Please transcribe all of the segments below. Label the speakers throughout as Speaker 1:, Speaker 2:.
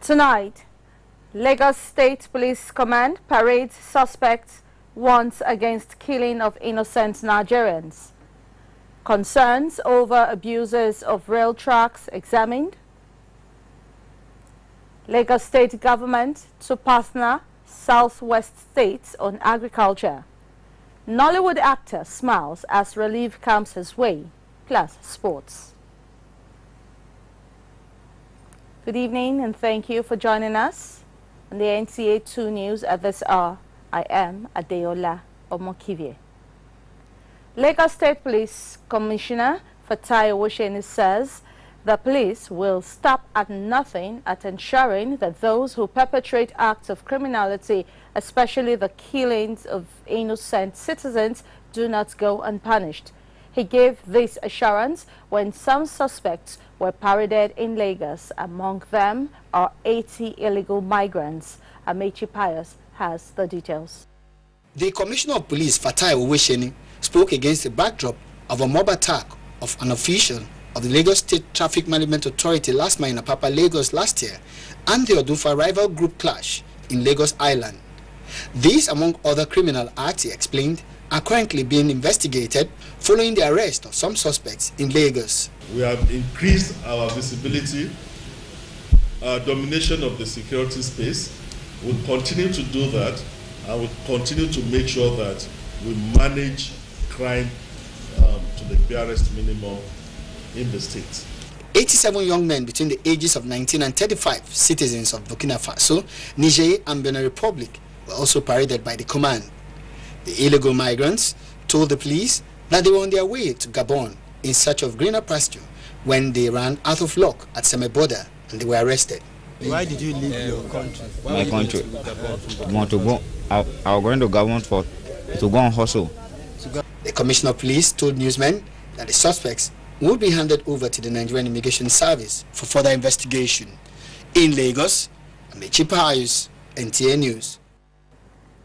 Speaker 1: Tonight, Lagos State Police Command parades suspects once against killing of innocent Nigerians. Concerns over abuses of rail tracks examined. Lagos State government to partner Southwest states on agriculture. Nollywood actor smiles as relief comes his way, plus sports. Good evening and thank you for joining us on the NTA 2 News at this hour. I am Adeola Omokivie. Lagos State Police Commissioner Fatai Owoseni says the police will stop at nothing at ensuring that those who perpetrate acts of criminality, especially the killings of innocent citizens, do not go unpunished. He gave this assurance when some suspects were paraded in Lagos. Among them are 80 illegal migrants. Amechi Pius has the details.
Speaker 2: The Commissioner of Police, Fatai Owoseni, spoke against the backdrop of a mob attack of an official of the Lagos State Traffic Management Authority last month in Apapa, Lagos last year, and the Odufa rival group clash in Lagos Island. These, among other criminal acts, he explained, are currently being investigated following the arrest of some suspects in Lagos.
Speaker 3: We have increased our visibility, our domination of the security space. We'll continue to do that, and we'll continue to make sure that we manage crime to the barest minimum in the state.
Speaker 2: 87 young men between the ages of 19 and 35, citizens of Burkina Faso, Niger and Benin Republic, were also paraded by the command. The illegal migrants told the police that they were on their way to Gabon in search of greener pasture when they ran out of luck at Semeboda and they were arrested.
Speaker 4: Why did you leave your country?
Speaker 5: My country. I want to go. I was going to Gabon to go and hustle.
Speaker 2: The Commissioner of Police told newsmen that the suspects would be handed over to the Nigerian Immigration Service for further investigation. In Lagos, Amechi Pius, NTA News.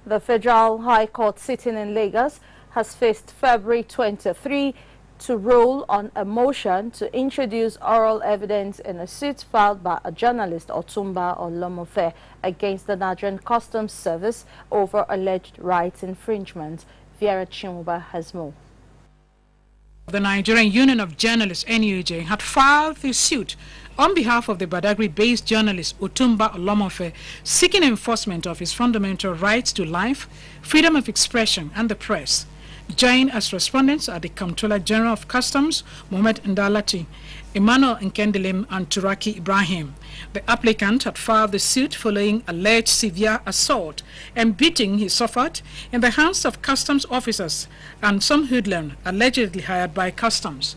Speaker 1: The Federal High Court sitting in Lagos has fixed February 23 to rule on a motion to introduce oral evidence in a suit filed by a journalist, Otumba Olomofe, against the Nigerian Customs Service over alleged rights infringement. Viera Chimuba has more.
Speaker 6: The Nigerian Union of Journalists, NUJ, had filed the suit on behalf of the Badagry-based journalist Otumba Olomofe, seeking enforcement of his fundamental rights to life, freedom of expression, and the press. Joined as respondents are the Comptroller General of Customs, Mohamed Ndalati, Emmanuel Nkendelem, and Turaki Ibrahim. The applicant had filed the suit following alleged severe assault and beating he suffered in the hands of customs officers and some hoodlum allegedly hired by customs.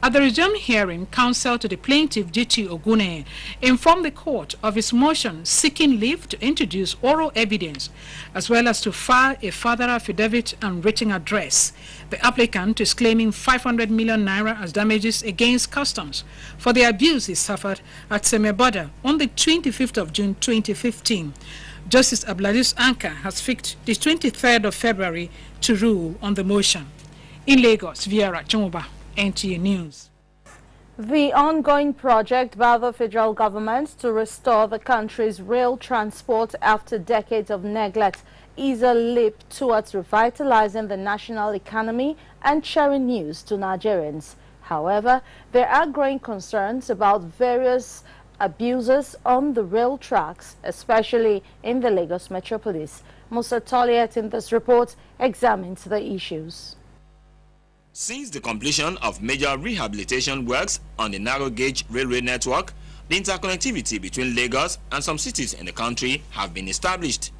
Speaker 6: At the resumed hearing, counsel to the plaintiff, G.T. Ogune, informed the court of his motion seeking leave to introduce oral evidence, as well as to file a further affidavit and written address. The applicant is claiming 500 million naira as damages against customs for the abuse he suffered at Semeboda on the 25th of June 2015. Justice Abdulaziz Anka has fixed the 23rd of February to rule on the motion. In Lagos, Viera Chimuba, NTA News.
Speaker 1: The ongoing project by the federal government to restore the country's rail transport after decades of neglect is a leap towards revitalizing the national economy and sharing news to Nigerians. However, there are growing concerns about various abuses on the rail tracks, especially in the Lagos metropolis. Musa Toliet in this report examines the issues.
Speaker 7: Since the completion of major rehabilitation works on the narrow gauge railway network, the interconnectivity between Lagos and some cities in the country have been established.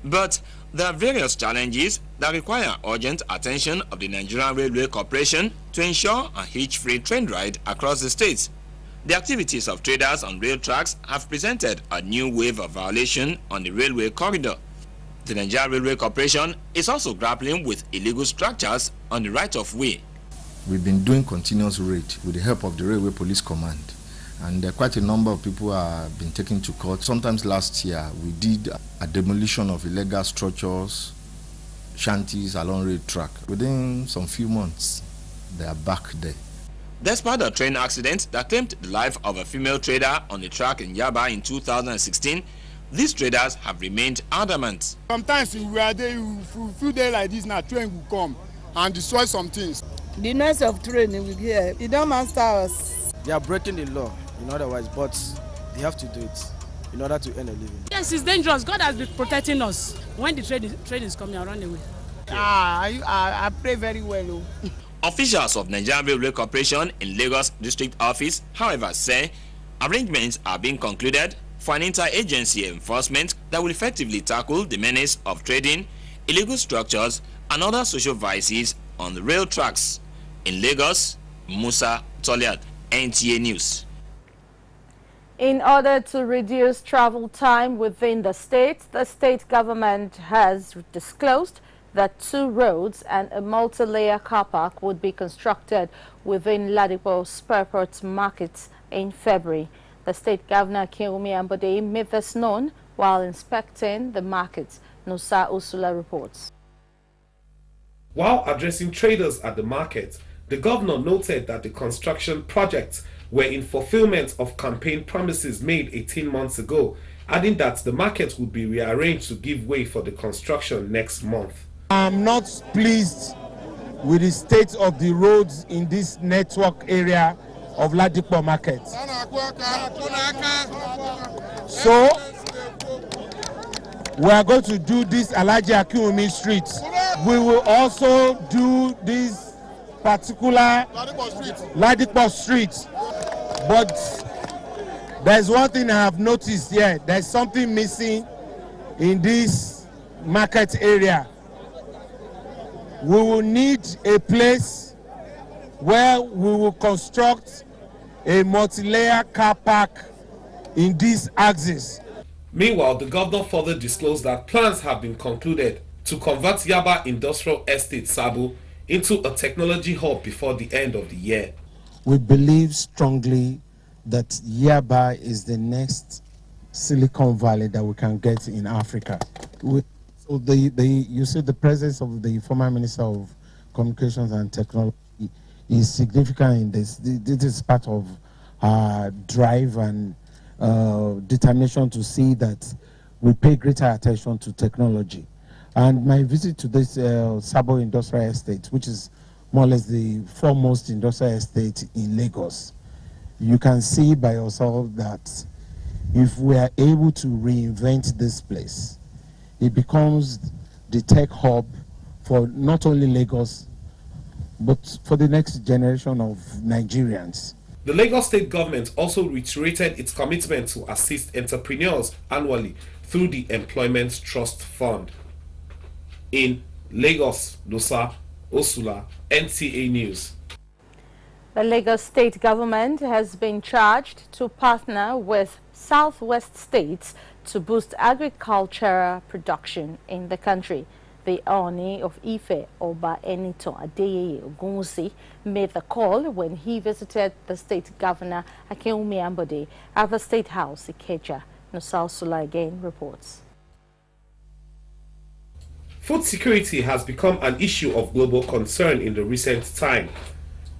Speaker 7: But there are various challenges that require urgent attention of the Nigerian Railway Corporation to ensure a hitch-free train ride across the states. The activities of traders on rail tracks have presented a new wave of violation on the railway corridor. The Nigerian Railway Corporation is also grappling with illegal structures on the right-of-way.
Speaker 8: We've been doing continuous raid with the help of the Railway Police Command, And quite a number of people have been taken to court. Sometimes last year, we did a demolition of illegal structures, shanties along rail track. Within some few months, they are back there.
Speaker 7: Despite a train accident that claimed the life of a female trader on the track in Yaba in 2016, these traders have remained adamant.
Speaker 9: Sometimes we are there, we feel there like this, now train will come and destroy some things.
Speaker 10: The noise of train will be here. It don't master us.
Speaker 4: They are breaking the law, otherwise, but they have to do it in order to earn a living.
Speaker 11: Yes, it's dangerous. God has been protecting us. When the train is coming, I run away.
Speaker 10: I pray very well.
Speaker 7: Officials of Nigerian Railway Corporation in Lagos District Office, however, say arrangements are being concluded for an inter-agency enforcement that will effectively tackle the menace of trading, illegal structures, and other social vices on the rail tracks. In Lagos, Musa Toliad, NTA News.
Speaker 1: In order to reduce travel time within the state government has disclosed that 2 roads and a multi-layer car park would be constructed within Ladipo Spurport Market in February. The state governor, Akinwumi Ambode, made this known while inspecting the market. Nusa Usula reports.
Speaker 12: While addressing traders at the market, the governor noted that the construction projects were in fulfillment of campaign promises made 18 months ago, adding that the market would be rearranged to give way for the construction next month.
Speaker 13: I'm not pleased with the state of the roads in this network area of Ladipo Market. So, we are going to do this Alhaji Akinwumi Street. We will also do this particular Ladipo Street. But there's one thing I have noticed here. There's something missing in this market area. We will need a place where we will construct a multi-layer car park in this axis.
Speaker 12: Meanwhile, the governor further disclosed that plans have been concluded to convert Yaba Industrial Estate Sabo into a technology hub before the end of the year.
Speaker 13: We believe strongly that Yaba is the next Silicon Valley that we can get in Africa. So you see the presence of the former Minister of Communications and Technology is significant in this. This is part of our drive and determination to see that we pay greater attention to technology. And my visit to this Sabo Industrial Estate, which is more or less the foremost industrial estate in Lagos, you can see by yourself that if we are able to reinvent this place, it becomes the tech hub for not only Lagos, but for the next generation of Nigerians.
Speaker 12: The Lagos state government also reiterated its commitment to assist entrepreneurs annually through the Employment Trust Fund. In Lagos, Nusa Osula, NTA News.
Speaker 1: The Lagos state government has been charged to partner with Southwest states to boost agricultural production in the country. The Oni of Ife, Oba Eniton Adeyeye Ogunwusi, made the call when he visited the state governor Akinwumi Ambode at the State House, Ikeja. Nusa Osula again reports.
Speaker 12: Food security has become an issue of global concern in the recent time.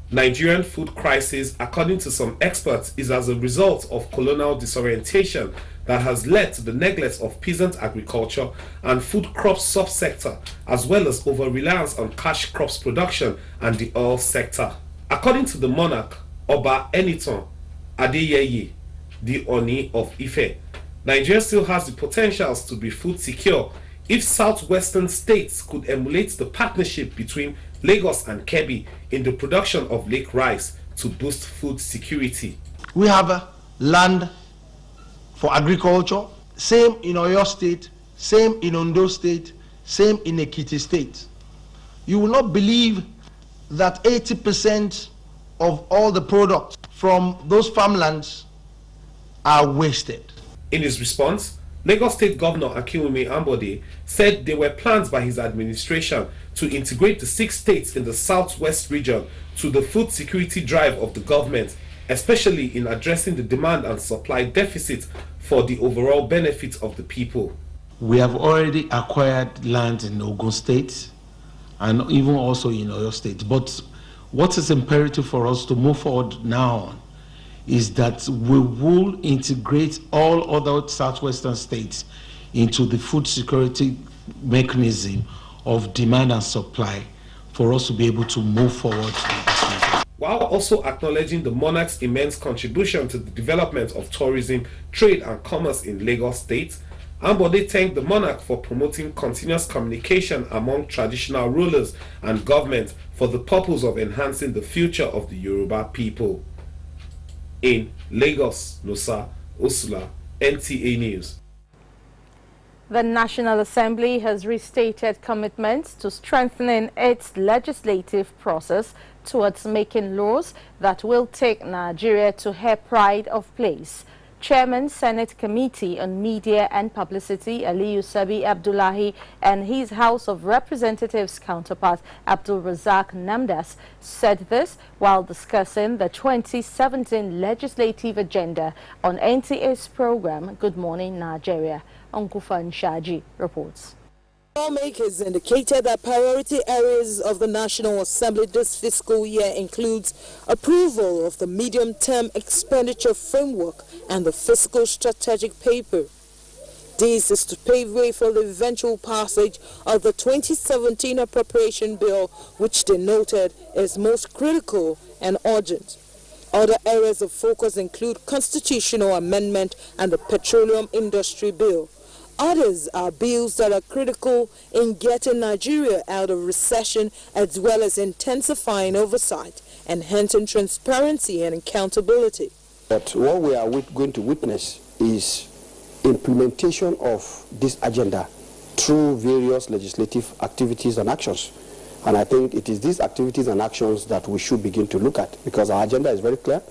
Speaker 12: Nigerian food crisis, according to some experts, is as a result of colonial disorientation that has led to the neglect of peasant agriculture and food crops subsector, as well as over-reliance on cash crops production and the oil sector. According to the monarch, Oba Eniton Adeyeye, the Oni of Ife, Nigeria still has the potentials to be food secure if southwestern states could emulate the partnership between Lagos and Kebbi in the production of lake rice to boost food security.
Speaker 14: We have land for agriculture, same in Oyo State, same in Ondo State, same in Ekiti State. You will not believe that 80% of all the products from those farmlands are wasted.
Speaker 12: In his response, Lagos State Governor Akinwumi Ambode said there were plans by his administration to integrate the 6 states in the southwest region to the food security drive of the government, especially in addressing the demand and supply deficit for the overall benefit of the people.
Speaker 14: We have already acquired land in Ogun State and even also in Oyo State. But what is imperative for us to move forward now is that we will integrate all other southwestern states into the food security mechanism of demand and supply for us to be able to move forward.
Speaker 12: While also acknowledging the monarch's immense contribution to the development of tourism, trade and commerce in Lagos State, Ambode thanked the monarch for promoting continuous communication among traditional rulers and government for the purpose of enhancing the future of the Yoruba people. In Lagos, Nosa Osula, NTA News.
Speaker 1: The National Assembly has restated commitments to strengthening its legislative process towards making laws that will take Nigeria to her pride of place. Chairman Senate Committee on Media and Publicity Aliyu Sabi Abdullahi and his House of Representatives counterpart Abdul Razak Namdas said this while discussing the 2017 legislative agenda on NTA's program Good Morning Nigeria. Onkufan Shaji reports.
Speaker 15: Lawmakers indicated that priority areas of the National Assembly this fiscal year includes approval of the medium-term expenditure framework and the fiscal strategic paper. This is to pave way for the eventual passage of the 2017 appropriation bill, which they noted is most critical and urgent. Other areas of focus include constitutional amendment and the petroleum industry bill. Others are bills that are critical in getting Nigeria out of recession, as well as intensifying oversight, enhancing transparency and accountability.
Speaker 16: But what we are going to witness is implementation of this agenda through various legislative activities and actions. And I think it is these activities and actions that we should begin to look at, because our agenda is very clear: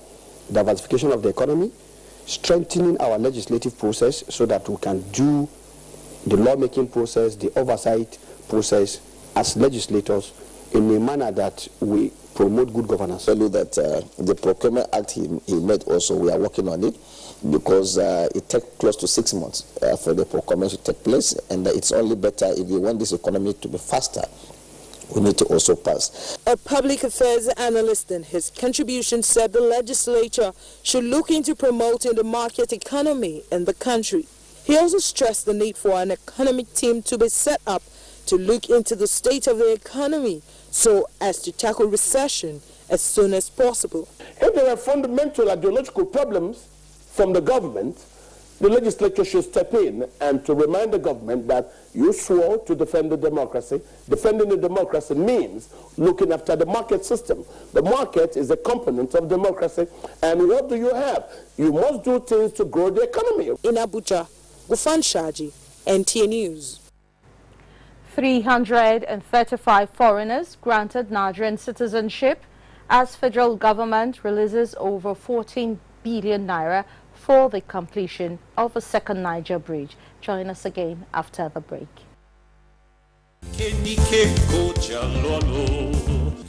Speaker 16: diversification of the economy, strengthening our legislative process so that we can do the lawmaking process, the oversight process as legislators in a manner that we promote good governance.
Speaker 17: I tell you that the Procurement Act he made also, we are working on it, because it takes close to 6 months for the procurement to take place, and it's only better if you want this economy to be faster. We need to also pass.
Speaker 15: A public affairs analyst in his contribution said the legislature should look into promoting the market economy in the country. He also stressed the need for an economic team to be set up to look into the state of the economy so as to tackle recession as soon as possible.
Speaker 18: If there are fundamental ideological problems from the government, the legislature should step in and to remind the government that you swore to defend the democracy. Defending the democracy means looking after the market system. The market is a component of democracy. And what do you have? You must do things to grow the economy.
Speaker 15: In Abuja, Gufan Shaji, NTA News.
Speaker 1: 335 foreigners granted Nigerian citizenship as federal government releases over 14 billion naira for the completion of a second Niger bridge. Join us again after the break.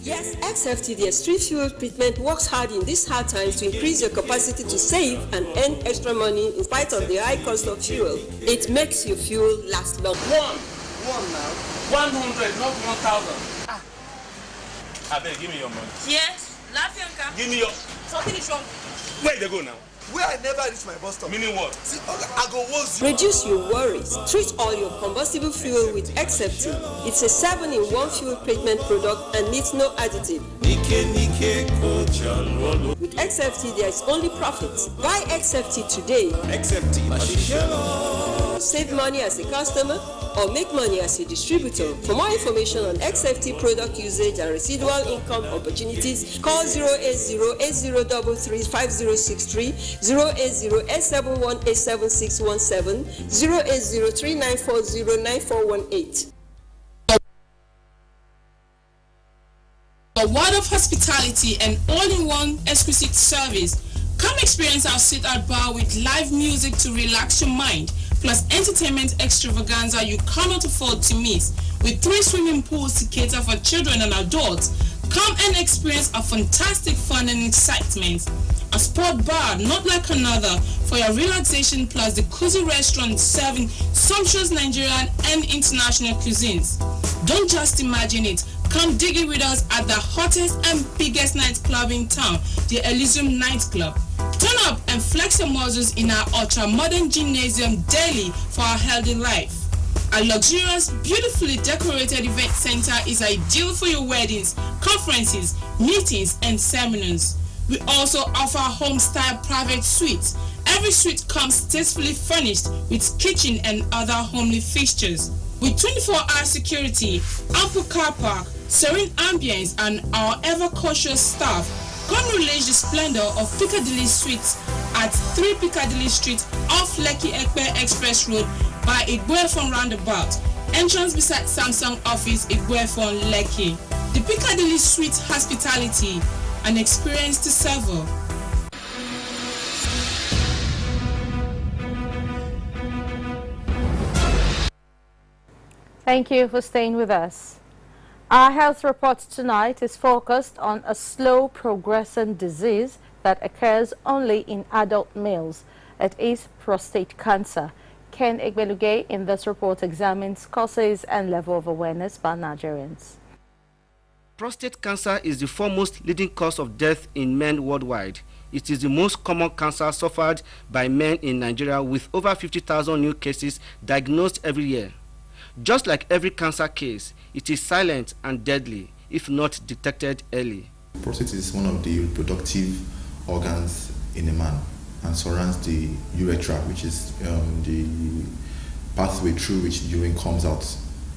Speaker 19: Yes, XFTD Street Fuel Treatment works hard in these hard times to increase your capacity to save and earn extra money in spite of the high cost of fuel. It makes your fuel last long.
Speaker 20: One now. 100, not 1,000. I beg, give me your money.
Speaker 21: Yes, Lafianka.
Speaker 20: Give me your.
Speaker 21: Something is wrong.
Speaker 20: Where they go now?
Speaker 21: Where I never reach my bus stop.
Speaker 20: Meaning what?
Speaker 21: See, I go woz you.
Speaker 19: Reduce your worries. Treat all your combustible fuel with XFT. It's a 7-in-1 fuel treatment product and needs no additive. With XFT, there is only profits. Buy XFT today.
Speaker 20: XFT.
Speaker 19: Save money as a customer or make money as a distributor. For more information on XFT product usage and residual income opportunities, call 08080335063, 08087187617, 08039409418.
Speaker 22: A word of hospitality and all-in-one exquisite service. Come experience our sit-out bar with live music to relax your mind, plus entertainment extravaganza you cannot afford to miss. With 3 swimming pools to cater for children and adults, come and experience a fantastic fun and excitement. a sport bar not like another for your relaxation, plus the cozy restaurant serving sumptuous Nigerian and international cuisines. Don't just imagine it. Come dig it with us at the hottest and biggest nightclub in town, the Elysium Nightclub. Turn up and flex your muscles in our ultra-modern gymnasium daily for a healthy life. A luxurious, beautifully decorated event center is ideal for your weddings, conferences, meetings, and seminars. We also offer home-style private suites. Every suite comes tastefully furnished with kitchen and other homely fixtures. With 24-hour security, ample car park, serene ambience, and our ever-cautious staff, come relish the splendor of Piccadilly Suites at 3 Piccadilly Street off Lekki Ekpe Express Road by Igboefon Roundabout. Entrance beside Samsung office, Igboefon, Lekki. The Piccadilly Suite Hospitality, an experience to savor.
Speaker 1: Thank you for staying with us. Our health report tonight is focused on a slow progressing disease that occurs only in adult males. It is prostate cancer. Ken Egbeluge in this report examines causes and level of awareness by Nigerians.
Speaker 3: Prostate cancer is the foremost leading cause of death in men worldwide. It is the most common cancer suffered by men in Nigeria, with over 50,000 new cases diagnosed every year. Just like every cancer case, it is silent and deadly if not detected early.
Speaker 8: Prostate is one of the reproductive organs in a man and surrounds the urethra, which is the pathway through which urine comes out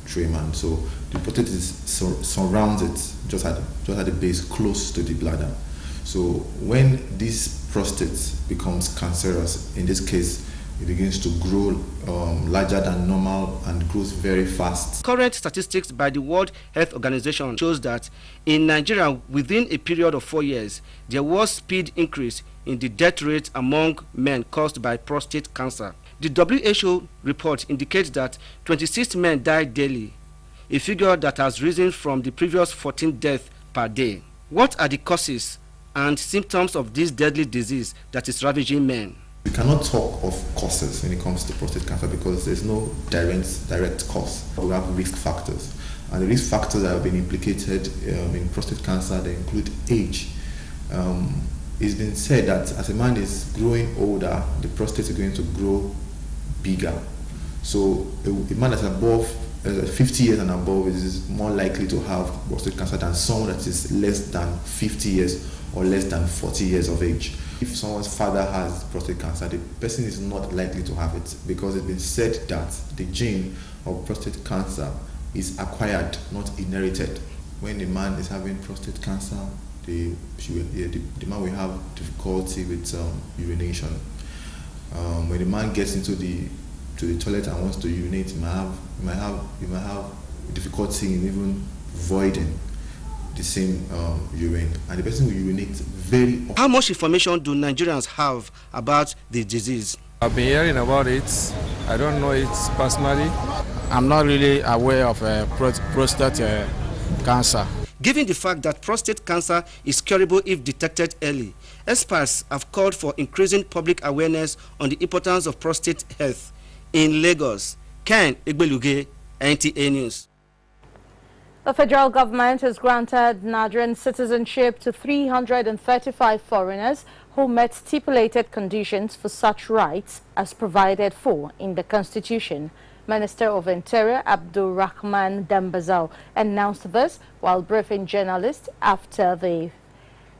Speaker 8: through a man. So the prostate surrounds it just at the base, close to the bladder. So when this prostate becomes cancerous, in this case, it begins to grow larger than normal and grows very fast.
Speaker 3: Current statistics by the World Health Organization shows that in Nigeria, within a period of 4 years, there was speed increase in the death rate among men caused by prostate cancer. The WHO report indicates that 26 men die daily, a figure that has risen from the previous 14 deaths per day. What are the causes and symptoms of this deadly disease that is ravaging men?
Speaker 8: We cannot talk of causes when it comes to prostate cancer because there's no direct cause. We have risk factors. And the risk factors that have been implicated in prostate cancer, they include age. It's been said that as a man is growing older, the prostate is going to grow bigger. So a man that's above 50 years and above is more likely to have prostate cancer than someone that is less than 50 years or less than 40 years of age. If someone's father has prostate cancer, the person is not likely to have it because it's been said that the gene of prostate cancer is acquired, not inherited. When a man is having prostate cancer, the man will have difficulty with urination. When the man gets into the toilet and wants to urinate, he might have difficulty in even voiding the same urine, and the person will urinate very often.
Speaker 3: How much information do Nigerians have about the disease?
Speaker 4: I've been hearing about it. I don't know it personally. I'm not really aware of prostate cancer.
Speaker 3: Given the fact that prostate cancer is curable if detected early, experts have called for increasing public awareness on the importance of prostate health. In Lagos, Ken Egbeluge, NTA News.
Speaker 1: The federal government has granted Nigerian citizenship to 335 foreigners who met stipulated conditions for such rights as provided for in the Constitution. Minister of Interior Abdul Rahman Dambazao announced this while briefing journalists after the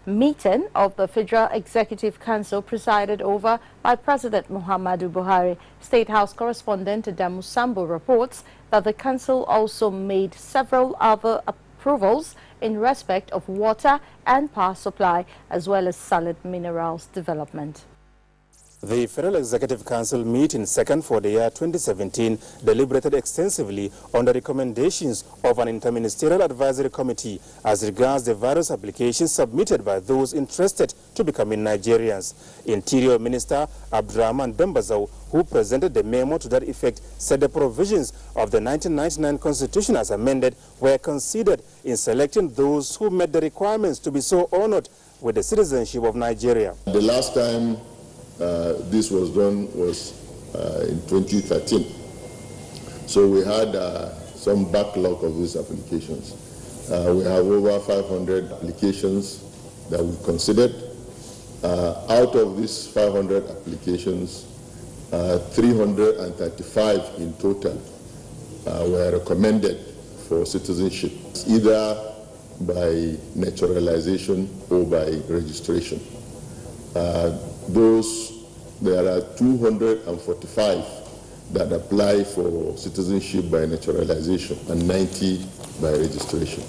Speaker 1: meeting of the Federal Executive Council presided over by President Muhammadu Buhari. State House correspondent Damu Sambo reports that the council also made several other approvals in respect of water and power supply as well as solid minerals development.
Speaker 5: The Federal Executive Council meeting second for the year 2017 deliberated extensively on the recommendations of an interministerial advisory committee as regards the various applications submitted by those interested to becoming Nigerians. Interior Minister Abdurrahman Dambazao, who presented the memo to that effect, said the provisions of the 1999 Constitution as amended were considered in selecting those who met the requirements to be so honored with the citizenship of Nigeria.
Speaker 2: The last time this was done was in 2013. So we had some backlog of these applications. We have over 500 applications that we considered. Out of these 500 applications, 335 in total were recommended for citizenship, either by naturalization or by registration. There are 245 that apply for citizenship by naturalization and 90 by registration.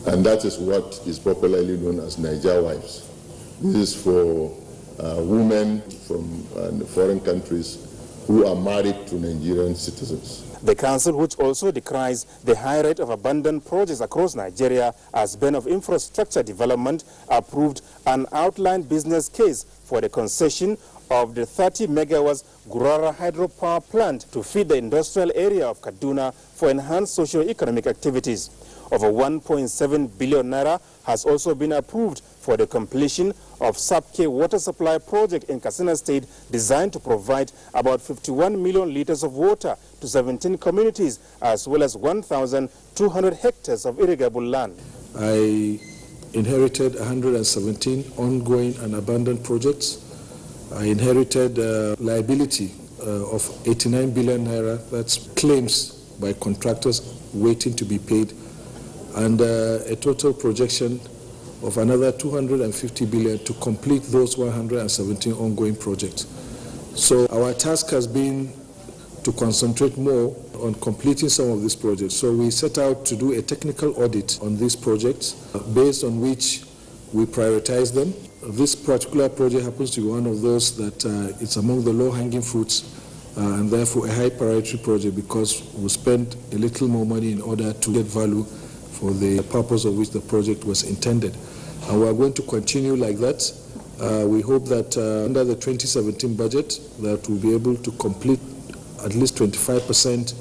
Speaker 2: And that is what is popularly known as Niger wives. This is for women from foreign countries who are married to Nigerian citizens.
Speaker 5: The council, which also decries the high rate of abandoned projects across Nigeria as bane of infrastructure development, approved an outline business case for the concession of the 30 megawatts Gurara hydropower plant to feed the industrial area of Kaduna for enhanced socio-economic activities. Over 1.7 billion naira has also been approved for the completion of Sapke water supply project in Katsina State, designed to provide about 51 million liters of water to 17 communities, as well as 1,200 hectares of irrigable land.
Speaker 6: I inherited 117 ongoing and abandoned projects. I inherited liability of 89 billion naira, that's claims by contractors waiting to be paid, and a total projection of another 250 billion to complete those 117 ongoing projects. So our task has been to concentrate more on completing some of these projects. So we set out to do a technical audit on these projects, based on which we prioritize them. This particular project happens to be one of those that it's among the low-hanging fruits, and therefore a high priority project, because we spent a little more money in order to get value for the purpose of which the project was intended. And we are going to continue like that. We hope that under the 2017 budget that we'll be able to complete at least 25%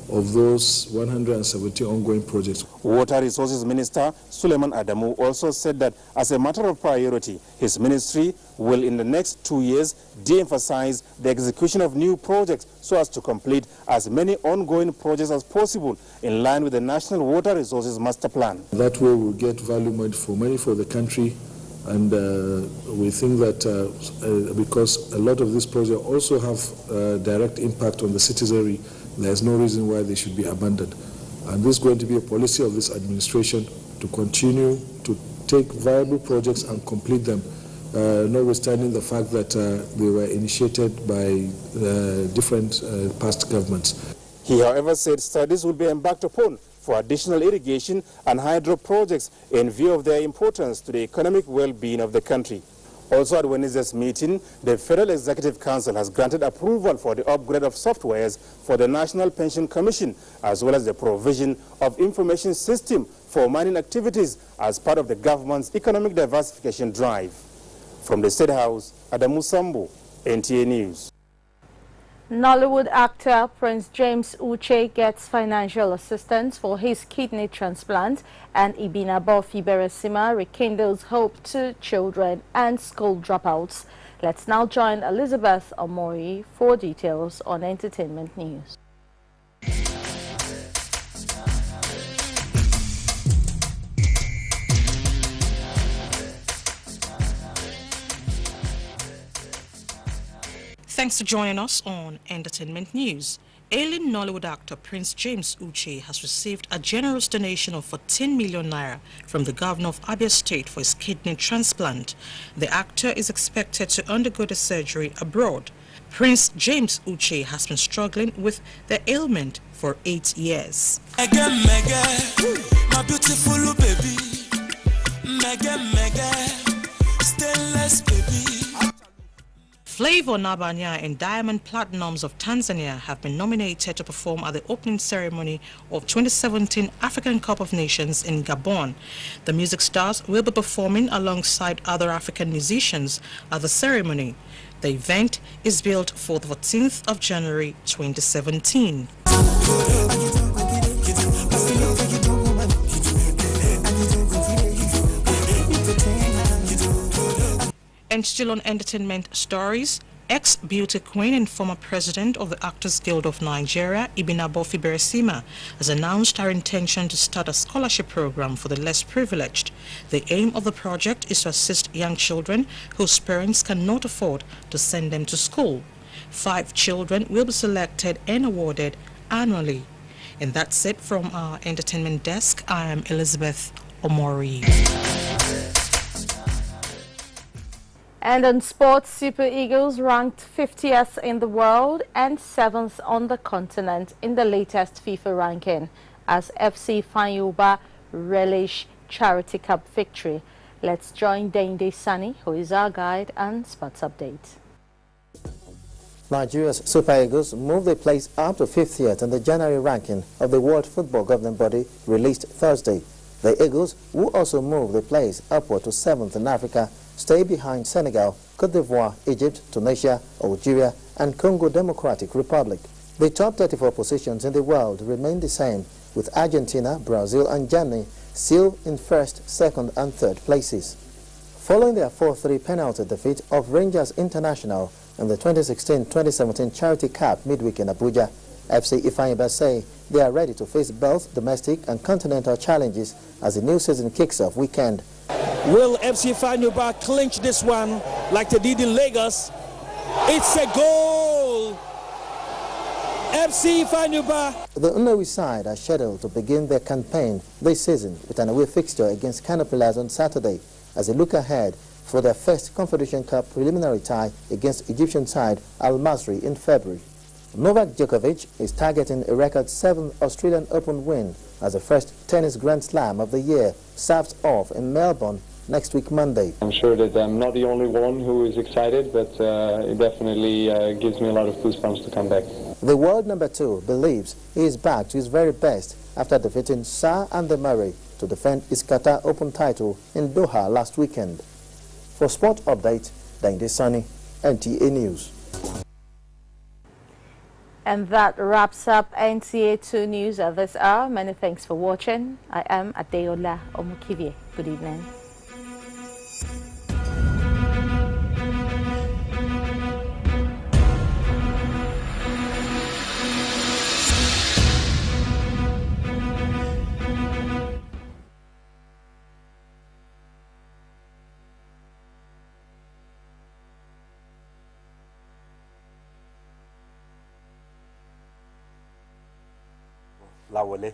Speaker 6: of those 170 ongoing projects.
Speaker 5: Water Resources Minister Suleiman Adamu also said that as a matter of priority, his ministry will in the next 2 years de-emphasize the execution of new projects so as to complete as many ongoing projects as possible in line with the National Water Resources Master Plan.
Speaker 6: That way we'll get value money for the country, and we think that because a lot of these projects also have direct impact on the citizenry, there's no reason why they should be abandoned. And this is going to be a policy of this administration to continue to take viable projects and complete them, notwithstanding the fact that they were initiated by different past governments.
Speaker 5: He, however, said studies will be embarked upon for additional irrigation and hydro projects in view of their importance to the economic well-being of the country. Also at Wednesday's meeting, the Federal Executive Council has granted approval for the upgrade of softwares for the National Pension Commission, as well as the provision of information system for mining activities as part of the government's economic diversification drive. From the State House, Adamu Sambo, NTA News.
Speaker 1: Nollywood actor Prince James Uche gets financial assistance for his kidney transplant, and Ibinabo Fiberesima rekindles hope to children and school dropouts. Let's now join Elizabeth Omori for details on entertainment news.
Speaker 23: Thanks for joining us on Entertainment News. Ailing Nollywood actor Prince James Uche has received a generous donation of 14 million naira from the governor of Abia State for his kidney transplant. The actor is expected to undergo the surgery abroad. Prince James Uche has been struggling with the ailment for 8 years.
Speaker 24: Mega, my beautiful baby. Mega, stainless baby.
Speaker 23: Flavor Nabanya and Diamond Platinums of Tanzania have been nominated to perform at the opening ceremony of 2017 African Cup of Nations in Gabon. The music stars will be performing alongside other African musicians at the ceremony. The event is billed for the 14th of January 2017. And still on entertainment stories, ex-beauty queen and former president of the Actors Guild of Nigeria, Ibinabo Fiberesima, has announced her intention to start a scholarship program for the less privileged. The aim of the project is to assist young children whose parents cannot afford to send them to school. 5 children will be selected and awarded annually. And that's it from our entertainment desk. I am Elizabeth Omori.
Speaker 1: And on sports, Super Eagles ranked 50th in the world and 7th on the continent in the latest FIFA ranking as FC Fanyuba relish Charity Cup victory. Let's join Dende Sani, who is our guide and sports update.
Speaker 7: Nigeria's Super Eagles moved their place up to 50th in the January ranking of the World Football Governing Body released Thursday. The Eagles, who also moved their place upward to 7th in Africa, stay behind Senegal, Cote d'Ivoire, Egypt, Tunisia, Algeria, and Congo Democratic Republic. The top 34 positions in the world remain the same, with Argentina, Brazil, and Germany still in 1st, 2nd, and 3rd places. Following their 4-3 penalty defeat of Rangers International in the 2016-2017 Charity Cup midweek in Abuja, FC Ifeanyi say they are ready to face both domestic and continental challenges as the new season kicks off weekend.
Speaker 9: Will FC Ifeanyi clinch this one like they did in Lagos? It's a goal! FC Ifeanyi.
Speaker 7: The Unawi side are scheduled to begin their campaign this season with an away fixture against Kano Pillars on Saturday as they look ahead for their first Confederation Cup preliminary tie against Egyptian side Al Masry in February. Novak Djokovic is targeting a record 7th Australian Open win as the first tennis Grand Slam of the year starts off in Melbourne next week Monday.
Speaker 10: I'm sure that I'm not the only one who is excited, but it definitely gives me a lot of goosebumps to come back.
Speaker 7: The world number 2 believes he is back to his very best after defeating Shah Andy Murray to defend his Qatar Open title in Doha last weekend. For Sport Update, Dende Sani, NTA News.
Speaker 1: And that wraps up NTA 2 News at this hour. Many thanks for watching. I am Adeola Omokivie. Good evening.
Speaker 5: Lawole.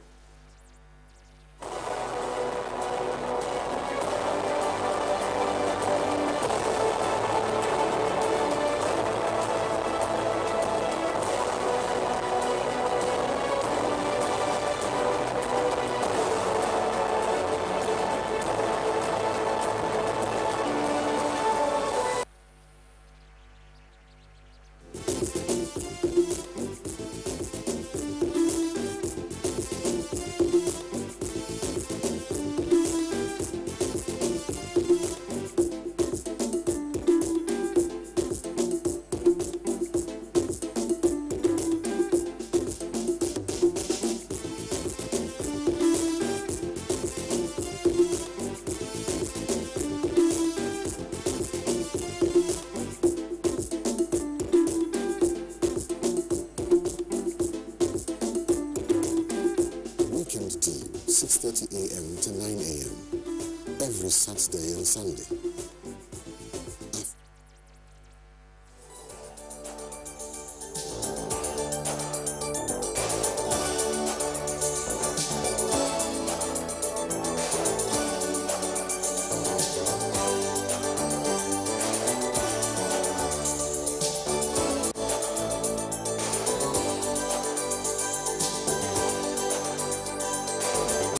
Speaker 11: Weekend tea, 6:30 a.m. to 9 a.m. every Saturday and Sunday.